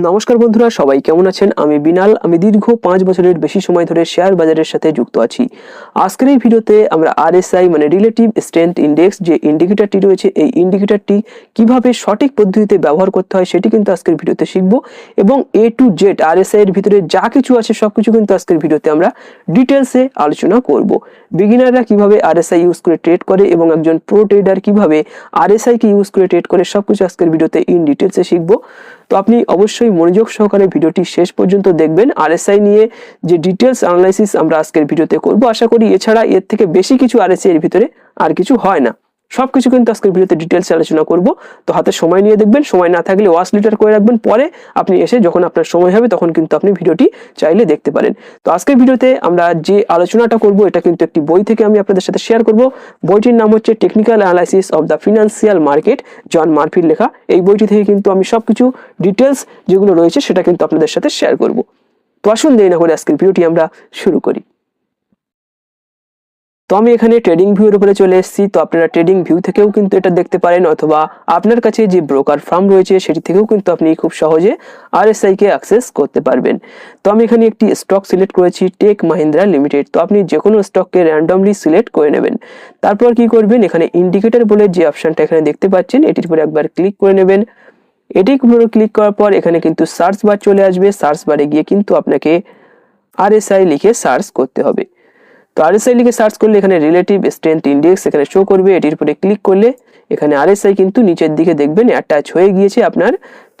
নমস্কার বন্ধুরা, সবাই কেমন আছেন? আমি বিনাল। আমি দীর্ঘ 5 বছরের বেশি সময় ধরে শেয়ার বাজারের সাথে যুক্ত আছি। আজকের এই ভিডিওতে আমরা আরএসআই মানে রিলেটিভ স্ট্রেংথ ইন্ডেক্স যে ইন্ডিকেটরটি রয়েছে, এই ইন্ডিকেটরটি কিভাবে সঠিক পদ্ধতিতে ব্যবহার করতে হয় সেটি কিন্তু আজকের ভিডিওতে শিখব। এবং এ টু জেড আরএসআই এর ভিতরে যা কিছু আছে সবকিছু কিন্তু আজকের ভিডিওতে আমরা ডিটেলসে আলোচনা করব। বিগিনাররা কিভাবে আরএসআই ইউজ করে ট্রেড করে এবং একজন প্রো ট্রেডার কিভাবে আরএসআই কে ইউজ করে ট্রেড করে সবকিছু আজকের ভিডিওতে ইন ডিটেলসে শিখব। তো আপনি অবশ্যই মনোযোগ সহকারে ভিডিওটি শেষ পর্যন্ত দেখবেন। আরএসআই নিয়ে যে ডিটেলস অ্যানালাইসিস আমরা আজকের ভিডিওতে করব, আশা করি এছাড়া এর থেকে বেশি কিছু আরএসআই এর ভিতরে আর কিছু হয় না। সবকিছু কিন্তু আজকের ভিডিওতে ডিটেলসে আলোচনা করব। তো হাতে সময় নিয়ে দেখবেন, সময় না থাকলে ওয়াচ লিটার করে রাখবেন, পরে আপনি এসে যখন আপনার সময় হবে তখন কিন্তু আপনি ভিডিওটি চাইলে দেখতে পারেন। তো আজকের ভিডিওতে আমরা যে আলোচনাটা করব এটা কিন্তু একটি বই থেকে আমি আপনাদের সাথে শেয়ার করব। বইটির নাম হচ্ছে technical analysis of the financial market, John মার্ফির লেখা। এই বইটি থেকে কিন্তু আমি সবকিছু ডিটেলস যেগুলো রয়েছে সেটা কিন্তু আপনাদের সাথে শেয়ার করব। তো আসুন দেরি না করে আজকের ভিডিওটি আমরা শুরু করি। তো আমি এখানে ট্রেডিং ভিউর উপরে চলে এসেছি। তো আপনারা ট্রেডিং ভিউ থেকেও কিন্তু এটা দেখতে পারেন, অথবা আপনার কাছে যে ব্রোকার ফার্ম রয়েছে সেটি থেকেও কিন্তু আপনি খুব সহজে আরএসআই কে অ্যাক্সেস করতে পারবেন। তো আমি এখানে একটি স্টক সিলেক্ট করেছি, টেক মাহিন্দ্রা লিমিটেড। তো আপনি যে কোনো স্টককে র্যান্ডমলি সিলেক্ট করে নেবেন। তারপর কি করবেন, এখানে ইন্ডিকেটর বলে যে অপশনটা এখানে দেখতে পাচ্ছেন এটির উপরে একবার ক্লিক করে নেবেন। এটি ক্লিক করার পর এখানে কিন্তু সার্চ বার চলে আসবে। সার্চ বারে গিয়ে কিন্তু আপনাকে আরএসআই লিখে সার্চ করতে হবে। তো আরএসআই লিখে সার্চ করলে এখানে রিলেটিভ স্ট্রেংথ ইন্ডেক্স এখানে শো করবে। এটির উপরে ক্লিক করলে এখানে আরএসআই কিন্তু নিচের দিকে দেখবেন অ্যাটাচ হয়ে গিয়েছে আপনার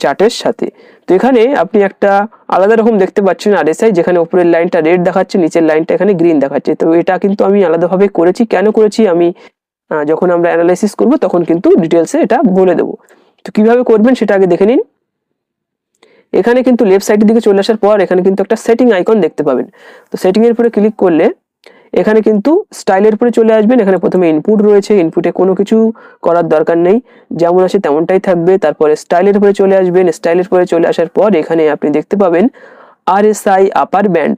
চার্টের সাথে। তো এখানে আপনি একটা আলাদা রকম দেখতে পাচ্ছেন আরএসআই, যেখানে উপরের লাইনটা রেড দেখাচ্ছে, নিচের লাইনটা এখানে গ্রিন দেখাচ্ছে। তো এটা কিন্তু আমি আলাদাভাবে করেছি। কেন করেছি আমি যখন আমরা অ্যানালাইসিস করব তখন কিন্তু ডিটেলসে এটা বলে দেবো। তো কিভাবে করবেন সেটা আগে দেখে নিন। এখানে কিন্তু লেফট সাইডের দিকে চলে আসার পর এখানে কিন্তু একটা সেটিং আইকন দেখতে পাবেন। তো সেটিং এর উপরে ক্লিক করলে এখানে কিন্তু স্টাইলের উপরে চলে আসবেন। এখানে প্রথমে ইনপুট রয়েছে, ইনপুটে কোনো কিছু করার দরকার নেই, যেমন আছে তেমনটাই থাকবে। তারপরে স্টাইলের উপরে চলে আসবেন। স্টাইলের উপরে চলে আসার পর এখানে আপনি দেখতে পাবেন আরএসআই আপার ব্যান্ড।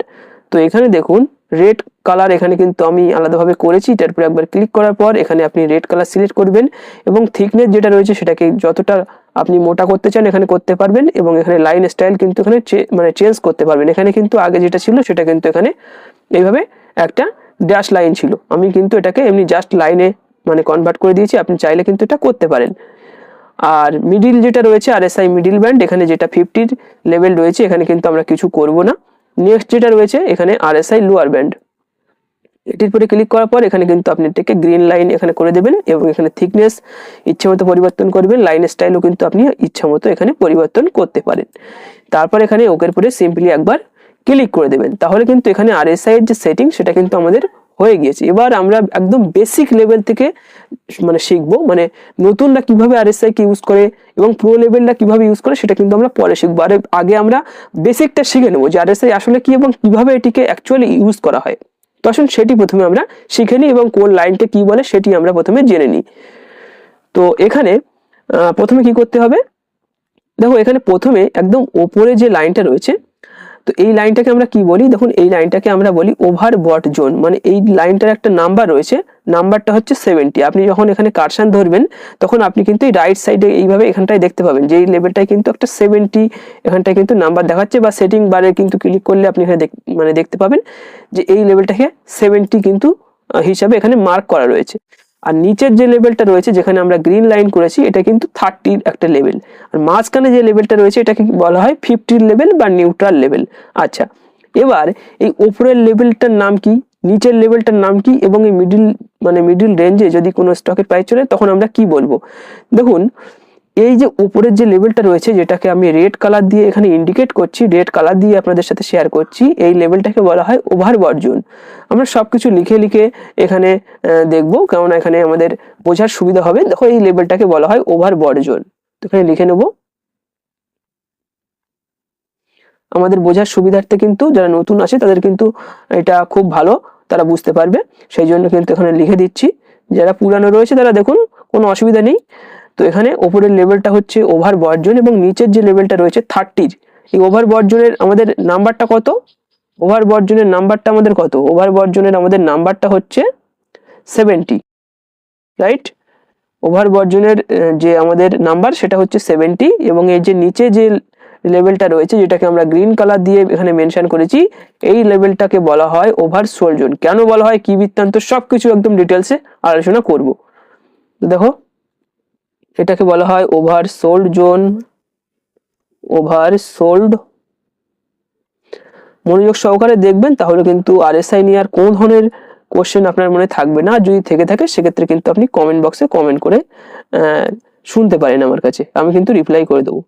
তো এখানে দেখুন রেড কালার এখানে কিন্তু আমি আলাদাভাবে করেছি। তারপরে একবার ক্লিক করার পর এখানে আপনি রেড কালার সিলেক্ট করবেন এবং থিকনেস যেটা রয়েছে সেটাকে যতটা আপনি মোটা করতে চান এখানে করতে পারবেন। এবং এখানে লাইন স্টাইল কিন্তু এখানে চেঞ্জ করতে পারবেন। এখানে কিন্তু আগে যেটা ছিল সেটা কিন্তু এখানে এইভাবে একটা ড্যাশ লাইন ছিল, আমি কিন্তু এটাকে এমনি জাস্ট লাইনে কনভার্ট করে দিয়েছি। আপনি চাইলে কিন্তু এটা করতে পারেন। আর মিডিল যেটা রয়েছে আরএসআই মিডিল ব্যান্ড, এখানে যেটা 50 লেভেল রয়েছে এখানে কিন্তু আমরা কিছু করব না। নেক্সট যেটা রয়েছে এখানে আরএসআই লোয়ার ব্যান্ড, এটির উপরে ক্লিক করার পর এখানে কিন্তু আপনি এটাকে গ্রিন লাইন এখানে করে দেবেন এবং এখানে থিকনেস ইচ্ছামতো পরিবর্তন করবেন। লাইন স্টাইলও কিন্তু আপনি ইচ্ছামতো এখানে পরিবর্তন করতে পারেন। তারপর এখানে ওকের উপরে সিম্পলি একবার ক্লিক করে দেবেন। তাহলে কিন্তু এখানে আরএসআই এর যে সেটিং সেটা কিন্তু আমাদের হয়ে গিয়েছে। এবার আমরা একদম বেসিক লেভেল থেকে শিখবো, নতুনরা কিভাবে আরএসআই কে ইউজ করে এবং প্রো লেভেলটা কিভাবে ইউজ করে সেটা কিন্তু আমরা পরে শিখবো। আর আগে আমরা বেসিকটা শিখে নেবো যে আরএসআই আসলে কি এবং কিভাবে এটিকে অ্যাকচুয়ালি ইউজ করা হয়। তো আসুন সেটি প্রথমে আমরা শিখে নিই এবং কোন লাইনটা কি বলে সেটি আমরা প্রথমে জেনে নিই। তো এখানে প্রথমে কি করতে হবে, দেখো এখানে প্রথমে একদম ওপরে যে লাইনটা রয়েছে, তো এই লাইনটাকে আমরা কি বলি, দেখুন এই লাইনটাকে আমরা বলি ওভারবট জোন। এই লাইনটার একটা নাম্বার রয়েছে, নাম্বারটা হচ্ছে 70। আপনি যখন এখানে কারশন ধরবেন তখন আপনি কিন্তু এই রাইট সাইডে এইভাবে এখানটায় দেখতে পাবেন যে এই লেভেলটায় কিন্তু একটা 70 এখানটায় কিন্তু নাম্বার দেখাচ্ছে, বা সেটিং বারে কিন্তু ক্লিক করলে আপনি এখানে দেখতে পাবেন যে এই লেভেলটাকে 70 কিন্তু হিসাবে এখানে মার্ক করা রয়েছে। আর নিচের যে লেভেলটা রয়েছে যেখানে আমরা গ্রিন লাইন করেছি এটা কিন্তু 30 একটা লেভেল। আর মাঝখানে যে লেভেলটা রয়েছে এটাকে বলা হয় 50 লেভেল বা নিউট্রাল লেভেল। আচ্ছা, এবার এই উপরের লেভেলটার নাম কি, নিচের লেভেলটার নাম কি এবং এই মিডিল রেঞ্জে যদি কোনো স্টকের প্রাইস চলে তখন আমরা কি বলবো। দেখুন এই যে উপরের যে লেভেলটা রয়েছে যেটাকে আমি রেড কালার দিয়ে এখানে ইন্ডিকেট করছি, রেড কালার দিয়ে আপনাদের সাথে শেয়ার করছি, এই লেভেলটাকে বলা হয় ওভারবট জোন। আমরা সবকিছু লিখে লিখে এখানে দেখবো, কেননা এখানে আমাদের বোঝার সুবিধা হবে। দেখো এই লেভেলটাকে বলা হয় ওভারবট জোন। তো এখানে লিখে নেব আমাদের বোঝার সুবিধার্থে, কিন্তু যারা নতুন আছে তাদের কিন্তু এটা খুব ভালো, তারা বুঝতে পারবে সেই জন্য কিন্তু এখানে লিখে দিচ্ছি। যারা পুরানো রয়েছে তারা দেখুন কোনো অসুবিধা নেই। তো এখানে ওপরের লেভেলটা হচ্ছে ওভারবট জোন এবং নিচের যে লেভেলটা রয়েছে 30। এই ওভারবট জোনের আমাদের নাম্বারটা কত, ওভারবট জোনের নাম্বারটা আমাদের কত, ওভারবট জোনের আমাদের নাম্বারটা হচ্ছে 70, রাইট। ওভারবট জোনের যে আমাদের নাম্বার সেটা হচ্ছে 70 এবং এই যে নিচে যে লেভেলটা রয়েছে, যেটাকে আমরা গ্রিন কালার দিয়ে এখানে মেনশন করেছি, এই লেভেলটাকে বলা হয় ওভারসোল্ড জোন। কেন বলা হয়, কি বৃত্তান্ত, সবকিছু একদম ডিটেলসে আলোচনা করব। তো দেখো, এটাকে বলা হয় ওভারসোল্ড জোন। ওভারসোল্ড, মনোযোগ সহকারে দেখবেন, তাহলে কিন্তু আরএসআই নিয়ে আর কোন ধরনের কোশ্চেন আপনার মনে থাকবে না। যদি থেকে থাকে সেক্ষেত্রে কিন্তু আপনি কমেন্ট বক্সে কমেন্ট করে শুনতে পারেন আমার কাছে, আমি কিন্তু রিপ্লাই করে দেবো।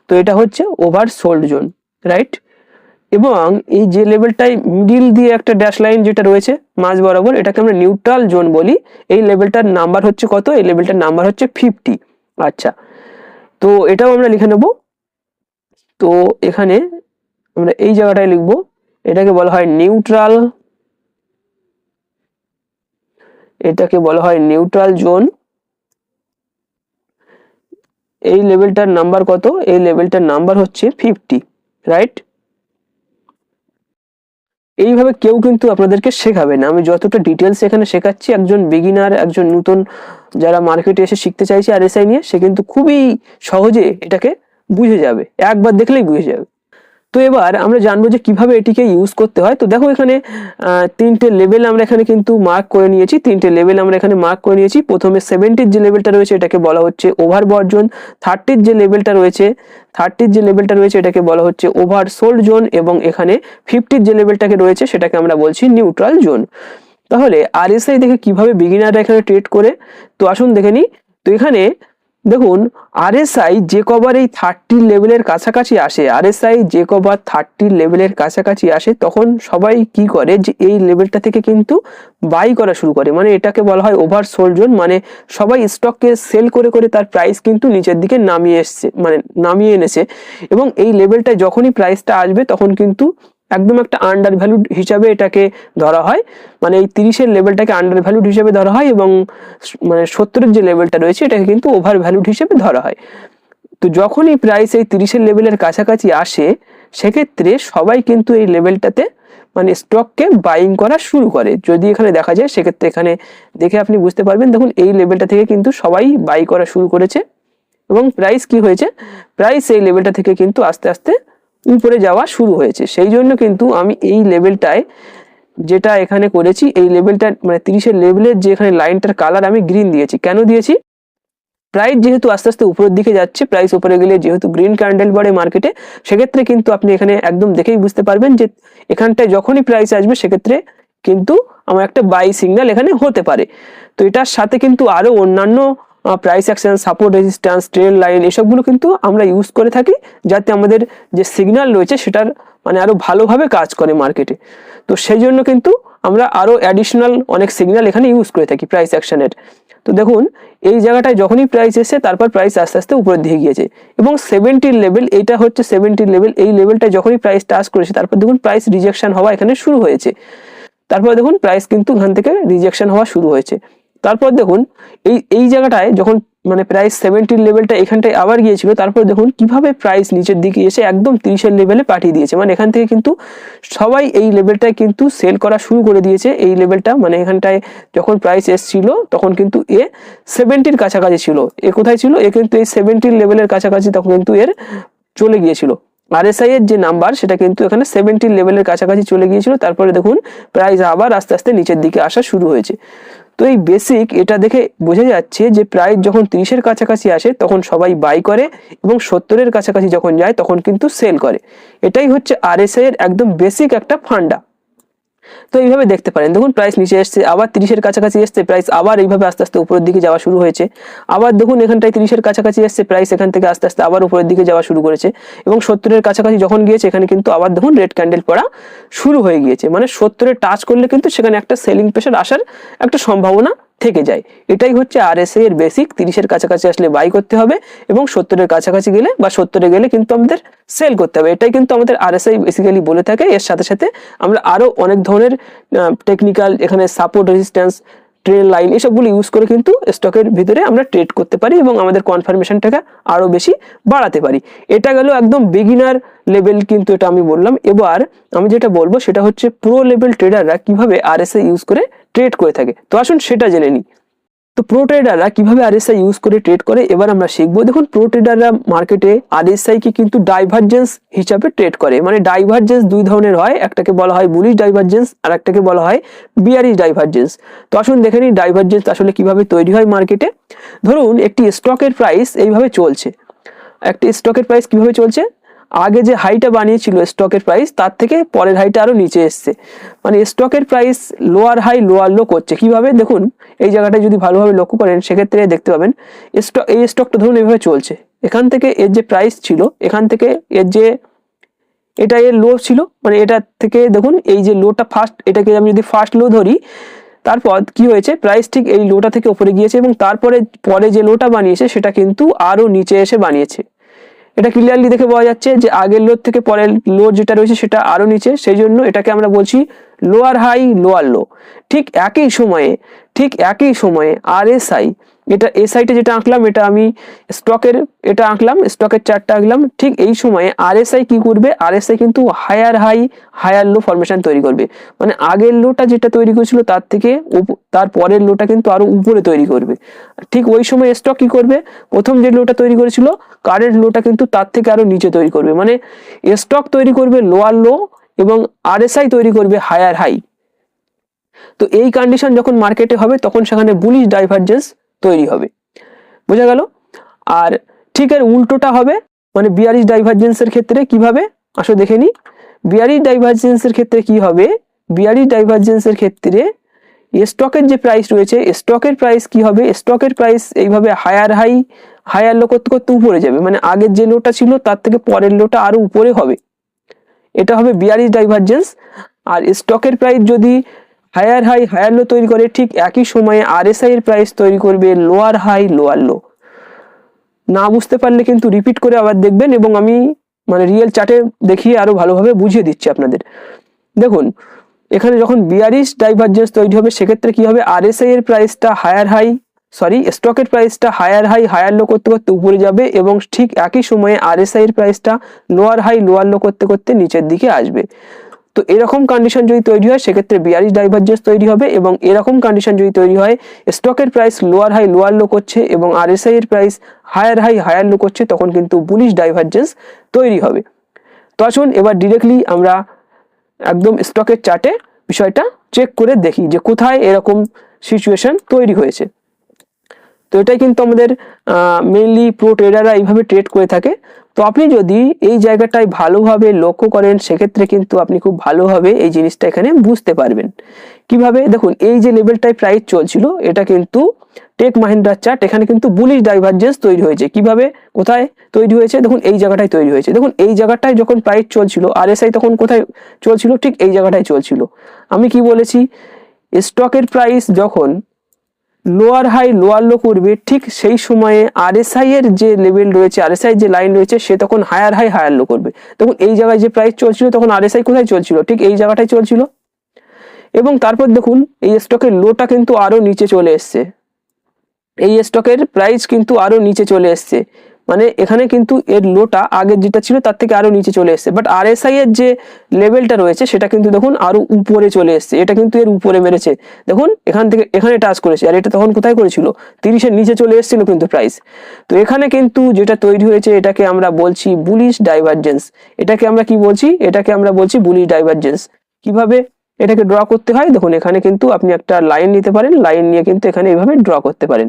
তো এটা হচ্ছে ওভারসোল্ড জোন, রাইট। এবং এই যে লেভেলটায় মিডিল দিয়ে একটা ড্যাশ লাইন যেটা রয়েছে মাঝ বরাবর, এটাকে আমরা নিউট্রাল জোন বলি। এই লেভেলটার নাম্বার হচ্ছে কত, এই লেভেলটার নাম্বার হচ্ছে 50। আচ্ছা, তো এটাও আমরা লিখে নেব। তো এখানে আমরা এই জায়গাটায় লিখবো, এটাকে বলা হয় নিউট্রাল, এটাকে বলা হয় নিউট্রাল জোন। এই লেভেলটার নাম্বার কত, এই লেভেলটার নাম্বার হচ্ছে 50, রাইট। এইভাবে কেউ কিন্তু আপনাদেরকে শেখাবে না, আমি যতটা ডিটেলস এখানে শেখাচ্ছি, একজন বিগিনার, একজন নতুন যারা মার্কেটে এসে শিখতে চাইছে আরএসআই নিয়ে, সে কিন্তু খুবই সহজে এটাকে বুঝে যাবে, একবার দেখলেই বুঝে যাবে। তো এবার আমরা জানবো যে কিভাবে এটিকে ইউজ করতে হয়। তো দেখো, এখানে তিনটে লেভেল আমরা এখানে কিন্তু মার্ক করে নিয়েছি, তিনটে লেভেল আমরা এখানে মার্ক করে নিয়েছি। প্রথমে 70-র যে লেভেলটা রয়েছে এটাকে বলা হচ্ছে ওভারবট জোন, 30-র যে লেভেলটা রয়েছে, 30-র যে লেভেলটা রয়েছে এটাকে বলা হচ্ছে ওভারসোল্ড জোন, এবং এখানে 50-র যে লেভেলটাকে রয়েছে সেটাকে আমরা বলছি নিউট্রাল জোন। তাহলে আরএসআই দেখে কিভাবে বিগিনাররা এখানে ট্রেড করে, তো আসুন দেখে নিই। তো এখানে দেখুন, আরএসআই যে কবার এই 30 লেভেলের কাছাকাছি আসে, আরএসআই যে কবার 30 লেভেলের কাছাকাছি আসে, তখন সবাই কি করে যে এই লেভেলটা থেকে কিন্তু বাই করা শুরু করে, মানে এটাকে বলা হয় ওভারসোল্ড জোন। মানে সবাই স্টককে সেল করে করে তার প্রাইস কিন্তু নিচের দিকে নামিয়ে এসছে, মানে নামিয়ে এনেছে। এবং এই লেভেলটায় যখনই প্রাইসটা আসবে তখন কিন্তু একদম একটা আন্ডার ভ্যালুড হিসাবে এটাকে ধরা হয়, মানে এই 30-এর লেভেলটাকে আন্ডার ভ্যালুড হিসেবে ধরা হয়, এবং মানে 70-এর যে লেভেলটা রয়েছে এটাকে কিন্তু ওভার ভ্যালুড হিসেবে ধরা হয়। তো যখনই প্রাইস এই 30-এর লেভেলের কাছাকাছি আসে, সেক্ষেত্রে সবাই কিন্তু এই লেভেলটাতে মানে স্টককে বাইং করা শুরু করে। যদি এখানে দেখা যায়, সেক্ষেত্রে এখানে দেখে আপনি বুঝতে পারবেন, দেখুন এই লেভেলটা থেকে কিন্তু সবাই বাই করা শুরু করেছে, এবং প্রাইস কি হয়েছে, প্রাইস এই লেভেলটা থেকে কিন্তু আস্তে আস্তে উপরে যাওয়া শুরু হয়েছে। সেই জন্য কিন্তু আমি এই লেভেলটায় যেটা এখানে করেছি, এই লেভেলটা মানে 30-এর লেভেলের যে এখানে লাইনটার কালার আমি গ্রিন দিয়েছি। কেন দিয়েছি, প্রাইস যেহেতু আস্তে আস্তে উপরের দিকে যাচ্ছে, প্রাইস উপরে গেলে যেহেতু গ্রিন ক্যান্ডেল পড়ে মার্কেটে, সেক্ষেত্রে কিন্তু আপনি এখানে একদম দেখেই বুঝতে পারবেন যে এখানটায় যখনই প্রাইস আসবে সেক্ষেত্রে কিন্তু আমার একটা বাই সিগন্যাল এখানে হতে পারে। তো এটার সাথে কিন্তু আরো অন্যান্য price action, support, resistance, trend line, এসবগুলো কিন্তু আমরা ইউজ করে থাকি, যাতে আমাদের যে সিগন্যাল রয়েছে সেটার মানে আরো ভালোভাবে কাজ করে মার্কেটে। তো সেই জন্য কিন্তু আমরা আরো অ্যাডিশনাল অনেক সিগন্যাল এখানে ইউজ করে থাকি প্রাইস অ্যাকশনের। তো দেখুন, এই জায়গাটায় যখনই প্রাইস এসে তারপর প্রাইস আস্তে আস্তে উপরের দিকে গিয়েছে, এবং 70 লেভেল, এইটা হচ্ছে 70 লেভেল, এই লেভেলটা যখনই প্রাইস টাচ করেছে তারপর দেখুন প্রাইস রিজেকশন হওয়া এখানে শুরু হয়েছে। তারপর দেখুন প্রাইস কিন্তু এখান থেকে রিজেকশন হওয়া শুরু হয়েছে। তারপর দেখুন এই জায়গাটায় যখন মানে প্রাইস 70 লেভেলটা এখানটায় আবার গিয়েছিল, তারপর দেখুন কিভাবে প্রাইস নিচের দিকে এসে একদম 30-এর লেভেলে পাঠিয়ে দিয়েছে। মানে এখান থেকে কিন্তু সবাই এই লেভেলটায় কিন্তু সেল করা শুরু করে দিয়েছে। এই লেভেলটা মানে এখানটায় যখন প্রাইস এসছিল তখন কিন্তু এ 70-র কাছাকাছি ছিল। এ কোথায় ছিল, এ কিন্তু এই 70 লেভেলের কাছাকাছি তখন কিন্তু এর চলে গিয়েছিল। আরএসআই এর যে নাম্বার সেটা কিন্তু এখানে 70 লেভেলের কাছাকাছি চলে গিয়েছিল। তারপরে দেখুন প্রাইস আবার আস্তে আস্তে নিচের দিকে আসা শুরু হয়েছে। তো এই বেসিক এটা দেখে বোঝা যাচ্ছে যে প্রাইস যখন 30-এর কাছাকাছি আসে তখন সবাই বাই করে, এবং 70-এর কাছাকাছি যখন যায় তখন কিন্তু সেল করে। এটাই হচ্ছে আরএসআই এর একদম বেসিক একটা ফান্ডা। তো এইভাবে দেখতে পারেন, দেখুন প্রাইস নিচে এসছে, আবার 30-এর কাছাকাছি এসছে, প্রাইস আবার এইভাবে আস্তে আস্তে উপরের দিকে যাওয়া শুরু হয়েছে। আবার দেখুন এখানটায় 30-এর কাছাকাছি এসছে, প্রাইস এখান থেকে আস্তে আস্তে আবার উপরের দিকে যাওয়া শুরু করেছে, এবং 70-এর কাছাকাছি যখন গিয়েছে এখানে কিন্তু আবার দেখুন রেড ক্যান্ডেল পড়া শুরু হয়ে গিয়েছে। মানে 70-এর টাচ করলে কিন্তু সেখানে একটা সেলিং প্রেসার আসার একটা সম্ভাবনা থেকে যায়। এটাই হচ্ছে আরএসআই এর বেসিক। 30-এর কাছাকাছি আসলে বাই করতে হবে, এবং 70-এর কাছাকাছি গেলে বা 70-এ গেলে কিন্তু আমাদের সেল করতে হবে। এটাই কিন্তু আমাদের আরএসআই বেসিক্যালি বলে থাকে। এর সাথে সাথে আমরা আরো অনেক ধরনের টেকনিক্যাল এখানে সাপোর্ট, রেজিস্ট্যান্স, ট্রেন লাইন এসবগুলো ইউজ করে কিন্তু স্টকের ভিতরে আমরা ট্রেড করতে পারি, এবং আমাদের কনফার্মেশনটাকে আরো বেশি বাড়াতে পারি। এটা গেল একদম বিগিনার লেভেল, কিন্তু এটা আমি বললাম। এবার আমি যেটা বলবো সেটা হচ্ছে প্রো লেভেল ট্রেডাররা কিভাবে আরএসআই ইউজ করে ট্রেড করে থাকে। তো আসুন সেটা জেনে নিই। তো প্রো ট্রেডাররা কিভাবে আরএসআই ইউজ করে ট্রেড করে এবার আমরা শিখবো। দেখুন প্রো ট্রেডাররা মার্কেটে আরএসআই কে কিন্তু ডাইভারজেন্স হিসাবে ট্রেড করে, মানে ডাইভারজেন্স দুই ধরনের হয়, একটাকে বলা হয় বুলিশ ডাইভারজেন্স আর একটাকে বলা হয় বিয়ারিশ ডাইভারজেন্স। তো আসুন দেখে নিই ডাইভারজেন্স আসলে কিভাবে তৈরি হয় মার্কেটে। ধরুন একটি স্টকের প্রাইস এইভাবে চলছে, একটি স্টকের প্রাইস কিভাবে চলছে, আগে যে হাইটা বানিয়েছিল স্টকের প্রাইস তার থেকে পরের হাইটা আরো নিচে এসছে, মানে স্টকের price lower high lower low করছে। কিভাবে দেখুন এই জায়গাটা যদি ভালোভাবে লক্ষ্য করেন সেক্ষেত্রে দেখতে পাবেন এই স্টকটা ধরুন এইভাবে চলছে, এখান থেকে এর যে প্রাইস ছিল এখান থেকে এর যে এটা এর লো ছিল, মানে এটা থেকে দেখুন এই যে লোটা ফার্স্ট, এটাকে আমি যদি ফার্স্ট লো ধরি, তারপর কি হয়েছে প্রাইস ঠিক এই লোটা থেকে উপরে গিয়েছে এবং তারপরে পরে যে লোটা বানিয়েছে সেটা কিন্তু আরো নিচে এসে বানিয়েছে। এটা ক্লিয়ারলি দেখে পাওয়া যাচ্ছে যে আগের লোর থেকে পরের লোর যেটা রয়েছে সেটা আরো নিচে, সেই জন্য এটাকে আমরা বলছি লোয়ার হাই লোয়ার লো। ঠিক একই সময়ে আরএসআই, এটা এসআইটা যেটা আঁকলাম এটা আমি স্টকের এটা আঁকলাম, স্টকের চার্টটা আঁকলাম, ঠিক এই সময়ে আরএসআই কি করবে, আরএসআই কিন্তু higher high higher low formation তৈরি করবে, মানে আগের লোটা যেটা তৈরি করেছিল তার থেকে তার পরের লোটা কিন্তু আরো উপরে তৈরি করবে। ঠিক ওই সময় স্টক কি করবে, প্রথম যে লোটা তৈরি করেছিল কারেন্ট লোটা কিন্তু তার থেকে আরো নিচে তৈরি করবে, মানে স্টক তৈরি করবে লোয়ার লো এবং আরএসআই তৈরি করবে হায়ার হাই। তো এই কন্ডিশন যখন মার্কেটে হবে তখন সেখানে বুলিশ ডাইভারজেন্স তৈরি হবে, বোঝা গেল। আর ঠিক এর উল্টোটা হবে, মানে বিয়ারিশ ডাইভারজেন্সের ক্ষেত্রে কিভাবে আসলে দেখে নি। বিয়ারিশ ডাইভারজেন্সের ক্ষেত্রে কি হবে, বিয়ারিশ ডাইভারজেন্সের ক্ষেত্রে স্টকের যে প্রাইস রয়েছে স্টকের প্রাইস কি হবে, স্টকের প্রাইস এইভাবে হায়ার হাই হায়ার লো করতে করতে উপরে যাবে, মানে আগের যে লোটা ছিল তার থেকে পরের লোটা আরো উপরে হবে, এটা হবে বিয়ারিশ ডাইভারজেন্স। আর স্টকের প্রাইস যদি হায়ার হাই হায়ার লো তৈরি করে ঠিক একই সময়ে আরএসআই এর প্রাইস তৈরি করবে লোয়ার হাই লোয়ার লো। না বুঝতে পারলে কিন্তু রিপিট করে আবার দেখবেন এবং আমি মানে রিয়েল চার্টে দেখিয়ে আরো ভালোভাবে বুঝিয়ে দিচ্ছি আপনাদের। দেখুন এখানে যখন বিয়ারিশ ডাইভারজেন্স তৈরি হবে সেক্ষেত্রে কি হবে, আরএসআই এর প্রাইসটা স্টকের প্রাইসটা হায়ার হাই হায়ার লো করতে করতে উপরে যাবে এবং ঠিক একই সময়ে আরএসআই এর প্রাইসটা লোয়ার হাই লোয়ার লো করতে করতে নিচের দিকে আসবে। তো এরকম কন্ডিশন যদি তৈরি হয় সেক্ষেত্রে বিয়ারিশ ডাইভারজেন্স তৈরি হবে, এবং এরকম কন্ডিশন যদি তৈরি হয় স্টকের price lower high lower low করছে এবং আরএসআই এর price higher high higher low করছে, তখন কিন্তু বুলিশ ডাইভারজেন্স তৈরি হবে। তো আসুন এবার ডিরেক্টলি আমরা একদম স্টকের চার্টে বিষয়টা চেক করে দেখি যে কোথায় এরকম সিচুয়েশন তৈরি হয়েছে। তো এটাই কিন্তু আমাদের মেইনলি প্রো ট্রেডাররা এইভাবে ট্রেড করে থাকে। তো আপনি যদি এই জায়গাটায় ভালোভাবে লক্ষ্য করেন সেক্ষেত্রে কিন্তু আপনি খুব ভালোভাবে এই জিনিসটা এখানে বুঝতে পারবেন। কিভাবে, দেখুন এই যে লেভেলটায় প্রাইস চলছিল এটা কিন্তু টেক মাহিন্দ্রার চার্ট, এখানে কিন্তু বুলিশ ডাইভারজেন্স তৈরি হয়েছে। কিভাবে, কোথায় তৈরি হয়েছে, দেখুন এই জায়গাটায় তৈরি হয়েছে। দেখুন এই জায়গাটায় যখন প্রাইস চলছিল আরএসআই তখন কোথায় চলছিল, ঠিক এই জায়গাটায় চলছিল। আমি কি বলেছি, স্টকের প্রাইস যখন লোয়ার হাই লোয়ার লো করবে ঠিক সেই সময়ে আরএসআই এর যে লেভেল রয়েছে, আরএসআই যে লাইন রয়েছে সে তখন হায়ার হাই হায়ার লো করবে। দেখুন এই জায়গায় যে প্রাইস চলছিল তখন আরএসআই কোথায় চলছিল, ঠিক এই জায়গাটায় চলছিল, এবং তারপর দেখুন এই স্টকের লোটা কিন্তু আরো নিচে চলে এসছে, এই স্টকের প্রাইস কিন্তু আরো নিচে চলে এসছে, মানে এখানে কিন্তু এর লোটা আগের যেটা ছিল তার থেকে আরো নিচে চলে এসছে, বাট আরএসআই এর যে লেভেলটা রয়েছে সেটা কিন্তু দেখুন আরো উপরে চলে এসছে, এটা কিন্তু এর উপরে মেরেছে। দেখুন এখান থেকে এখানে টাচ করেছে, আর এটা তখন কোথায় করেছিল, 30-এর নিচে চলে এসেছিল কিন্তু প্রাইস। তো এখানে কিন্তু যেটা তৈরি হয়েছে এটাকে আমরা বলছি বুলিশ ডাইভারজেন্স। এটাকে আমরা কি বলছি, এটাকে আমরা বলছি বুলিশ ডাইভারজেন্স। কিভাবে এটাকে ড্র করতে হয়, দেখুন এখানে কিন্তু আপনি একটা লাইন নিতে পারেন, লাইন নিয়ে কিন্তু এখানে এইভাবে ড্র করতে পারেন।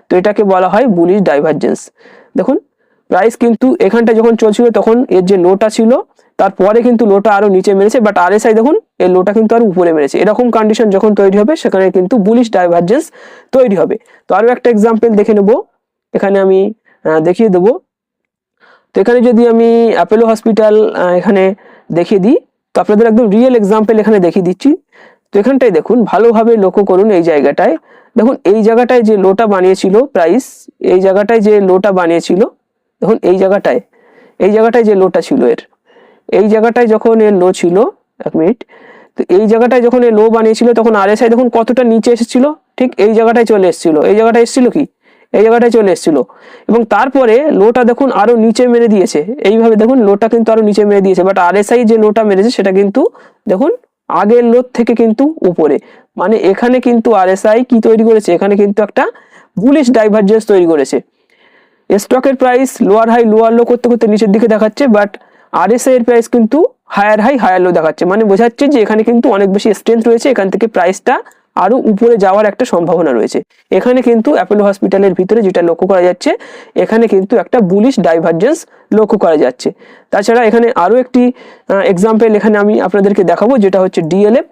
তো এটাকে বলা হয় বুলিশ ডাইভারজেন্স। দেখুন প্রাইস কিন্তু এখানটা যখন চলছিল তখন এর যে লোটা ছিল তারপরে কিন্তু লোটা আরো নিচে মেরেছে, বাট আরএসআই দেখুন এর লোটা কিন্তু আরো উপরে মেরেছে। এরকম কন্ডিশন যখন তৈরি হবে সেখানে কিন্তু বুলিশ ডাইভারজেন্স তৈরি হবে। তো আরো একটা এক্সাম্পল দেখে নেব, এখানে আমি দেখিয়ে দেবো। তো এখানে যদি আমি অ্যাপোলো হসপিটাল এখানে দেখিয়ে দিই, তো আপনাদের একদম রিয়েল এক্সাম্পল এখানে দেখিয়ে দিচ্ছি। তো এখানটায় দেখুন ভালোভাবে লক্ষ্য করুন, এই জায়গাটায় দেখুন এই জায়গাটায় যে লোটা বানিয়েছিল প্রাইস, এই জায়গাটায় যে লোটা বানিয়েছিল, দেখুন এই জায়গাটায় যে লোটা ছিল এর, এই জায়গাটায় যখন এর লো ছিল, এক মিনিট, তো এই জায়গাটায় যখন এর লো বানিয়েছিল তখন আরএসআই দেখুন কতটা নিচে এসেছিল, ঠিক এই জায়গাটায় চলে এসেছিল, এই জায়গাটায় এসেছিল কি, এই জায়গাটায় চলে এসেছিল, এবং তারপরে লোটা দেখুন আরো নিচে মেরে দিয়েছে। এইভাবে দেখুন লোটা কিন্তু আরো নিচে মেরে দিয়েছে, বাট আরএসআই যে লোটা মেরেছে সেটা কিন্তু দেখুন আগের লোড থেকে কিন্তু উপরে, মানে এখানে কিন্তু আরএসআই কি তৈরি করেছে, এখানে কিন্তু একটা বুলিশ ডাইভারজেন্স তৈরি করেছে। স্টকের price lower high lower low করতে করতে নিচের দিকে দেখাচ্ছে, বাট আরএসআই এর প্রাইস কিন্তু হায়ার হাই হায়ার লো দেখাচ্ছে, মানে বোঝাচ্ছে যে এখানে কিন্তু অনেক বেশি স্ট্রেংথ রয়েছে, এখান থেকে প্রাইসটা আরো উপরে যাওয়ার একটা সম্ভাবনা রয়েছে। এখানে কিন্তু অ্যাপোলো হসপিটালের ভিতরে যেটা লক্ষ্য করা যাচ্ছে, এখানে কিন্তু একটা বুলিশ ডাইভারজেন্স লক্ষ্য করা যাচ্ছে। তাছাড়া এখানে আরো একটি এক্সাম্পল এখানে আমি আপনাদেরকে দেখাবো, যেটা হচ্ছে ডিএলএফ।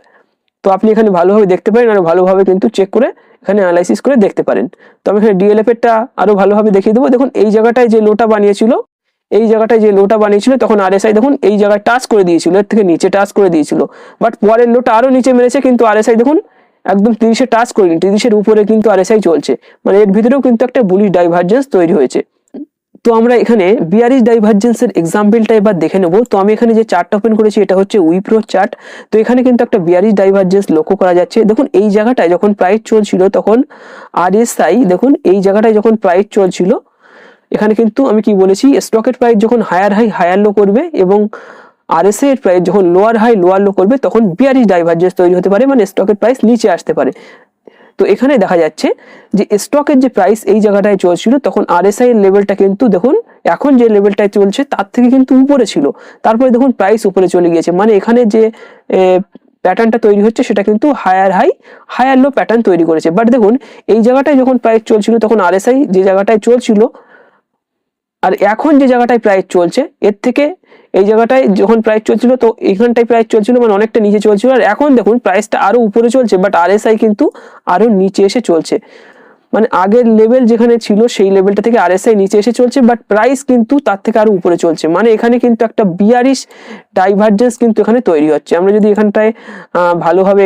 তো আপনি এখানে ভালোভাবে দেখতে পারেন আর ভালোভাবে কিন্তু চেক করে এখানে অ্যানালাইসিস করে দেখতে পারেন। তো আমি এখানে ডিএলএফ এরটা আরো ভালোভাবে দেখিয়ে দেবো। দেখুন এই জায়গাটায় যে লোটা বানিয়েছিল, এই জায়গাটায় যে লোটা বানিয়েছিল তখন আরএসআই দেখুন এই জায়গায় টাচ করে দিয়েছিল, এর থেকে নিচে টাচ করে দিয়েছিল, বাট পরের লোটা আরো নিচে মেরেছে, কিন্তু আরএসআই দেখুন একদম 30-এ টাচ করেনি, 30-এর উপরে কিন্তু আরএসআই চলছে, মানে এর ভিতরেও কিন্তু একটা বুলিশ ডাইভারজেন্স তৈরি হয়েছে। তো আমরা এখানে বিয়ারিশ ডাইভারজেন্সের এক্সাম্পলটা এবার দেখে নেব। তো আমি এখানে যে চার্টটা ওপেন করেছি এটা হচ্ছে উইপ্রো চার্ট। তো এখানে কিন্তু একটা বিয়ারিশ ডাইভারজেন্স লক্ষ্য করা যাচ্ছে। দেখুন এই জায়গাটায় যখন প্রাইস চলছিল তখন আরএসআই দেখুন এই জায়গাটায় যখন প্রাইস চলছিল, এখানে কিন্তু আমি কি বলেছি, স্টকের প্রাইস যখন হায়ার হাই হায়ার লো করবে এবং আরএসআই এর প্রাইস যখন লোয়ার হাই লোয়ার লো করবে তখন বিয়ারিশ ডাইভারজেন্স তৈরি হতে পারে, মানে স্টকের প্রাইস নিচে আসতে পারে। তো এখানে দেখা যাচ্ছে যে স্টকের যে প্রাইস এই জায়গাটায় চলছিল তখন আরএসআই এর লেভেলটা কিন্তু দেখুন এখন যে লেভেলটায় চলছে তার থেকে কিন্তু উপরে ছিল, তারপরে দেখুন প্রাইস উপরে চলে গিয়েছে, মানে এখানে যে প্যাটার্নটা তৈরি হচ্ছে সেটা কিন্তু higher high higher low pattern তৈরি করেছে। বাট দেখুন এই জায়গাটায় যখন প্রাইস চলছিল তখন আরএসআই যে জায়গাটায় চলছিল আর এখন যে জায়গাটায় প্রাইস চলছে এর থেকে এই জায়গাটায় যখন প্রাইস চলছিল তো এইখানটায় প্রাইস চলছিল মানে অনেকটা নিচে চলছিল, আর এখন দেখুন প্রাইসটা আরো উপরে চলছে, বাট আরএসআই কিন্তু আরো নিচে এসে চলছে, মানে আগের লেভেল যেখানে ছিল সেই লেভেলটা থেকে আরএসআই নিচে এসে চলছে, বাট প্রাইস কিন্তু তার থেকে আরো উপরে চলছে, মানে এখানে কিন্তু একটা বিয়ারিশ ডাইভারজেন্স কিন্তু এখানে তৈরি হচ্ছে। আমরা যদি এখানটায় ভালোভাবে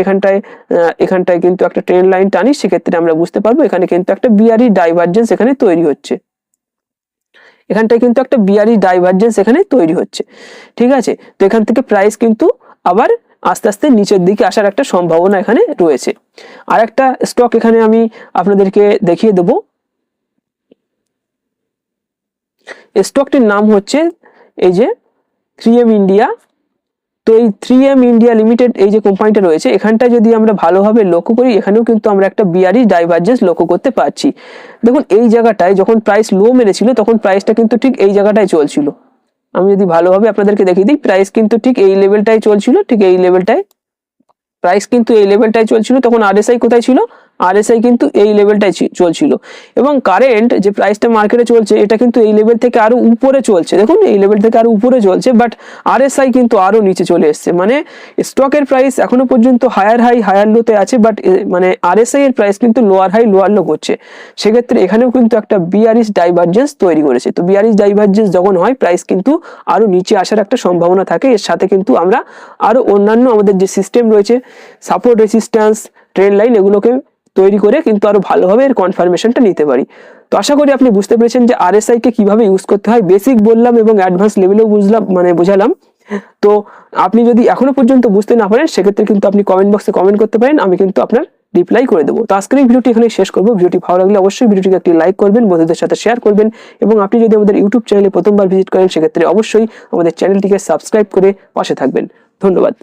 এখানটায় কিন্তু একটা ট্রেন্ড লাইন টানি সেক্ষেত্রে আমরা বুঝতে পারবো এখানে কিন্তু একটা বিয়ারিশ ডাইভারজেন্স এখানে তৈরি হচ্ছে, এখানটায় কিন্তু একটা বিয়ারিশ ডাইভারজেন্স এখানে তৈরি হচ্ছে। ঠিক আছে, তো এখান থেকে প্রাইস কিন্তু আবার আস্তে আস্তে নিচের দিকে আসার একটা সম্ভাবনা এখানে রয়েছে। আর একটা স্টক এখানে আমি আপনাদেরকে দেখিয়ে দেব, স্টকটির নাম হচ্ছে এই যে 3M ইন্ডিয়া। তো এই 3M ইন্ডিয়া লিমিটেড এই যে কোম্পানিটা রয়েছে এখানটা যদি আমরা ভালোভাবে লক্ষ্য করি এখানেও কিন্তু আমরা একটা বিয়ারিশ ডাইভারজেন্স লক্ষ্য করতে পারছি। দেখুন এই জায়গাটায় যখন প্রাইস লো মেরেছিল তখন প্রাইসটা কিন্তু ঠিক এই জায়গাটায় চলছিল, আমি যদি ভালোভাবে আপনাদেরকে দেখিয়ে দিই প্রাইস কিন্তু ঠিক এই লেভেলটায় চলছিল, ঠিক এই লেভেলটায় প্রাইস কিন্তু এই লেভেলটায় চলছিল, তখন আরএসআই কোথায় ছিল, আরএসআই কিন্তু এই লেভেলটাই চলছিল, এবং কারেন্ট যে প্রাইসটা মার্কেটে চলছে এটা কিন্তু এই লেভেল থেকে আরো উপরে চলছে, দেখুন এই লেভেল থেকে আরো উপরে চলছে, বাট আরএসআই কিন্তু আরো নিচে চলে এসছে, মানে স্টকের প্রাইস এখনো পর্যন্ত হায়ার হাই হায়ার লোতে আছে, বাট মানে আরএসআই এর প্রাইস কিন্তু লোয়ার হাই লোয়ার লো করছে, সেক্ষেত্রে এখানেও কিন্তু একটা বিয়ারিশ ডাইভারজেন্স তৈরি করেছে। তো বিয়ারিশ ডাইভারজেন্স যখন হয় প্রাইস কিন্তু আরো নিচে আসার একটা সম্ভাবনা থাকে, এর সাথে কিন্তু আমরা আরো অন্যান্য আমাদের যে সিস্টেম রয়েছে সাপোর্ট রেজিস্ট্যান্স ট্রেন্ড লাইন এগুলোকে তৈরি করে কিন্তু আরো ভালোভাবে এর কনফার্মেশনটা নিতে পারি। তো আশা করি আপনি বুঝতে পেরেছেন যে আরএসআই কে কিভাবে ইউজ করতে হয়, বেসিক বললাম এবং অ্যাডভান্স লেভেলেও বোঝালাম। তো আপনি যদি এখনো পর্যন্ত বুঝতে না পারেন সেক্ষেত্রে কিন্তু আপনি কমেন্ট বক্সে কমেন্ট করতে পারেন, আমি কিন্তু আপনার রিপ্লাই করে দেবো। তো আজকের এই ভিডিওটি এখানে শেষ করবো। ভিডিওটি ভালো লাগলে অবশ্যই ভিডিওটিকে একটি লাইক করবেন, বন্ধুদের সাথে শেয়ার করবেন, এবং আপনি যদি আমাদের ইউটিউব চ্যানেলে প্রথমবার ভিজিট করেন সেক্ষেত্রে অবশ্যই আমাদের চ্যানেলটিকে সাবস্ক্রাইব করে পাশে থাকবেন। ধন্যবাদ।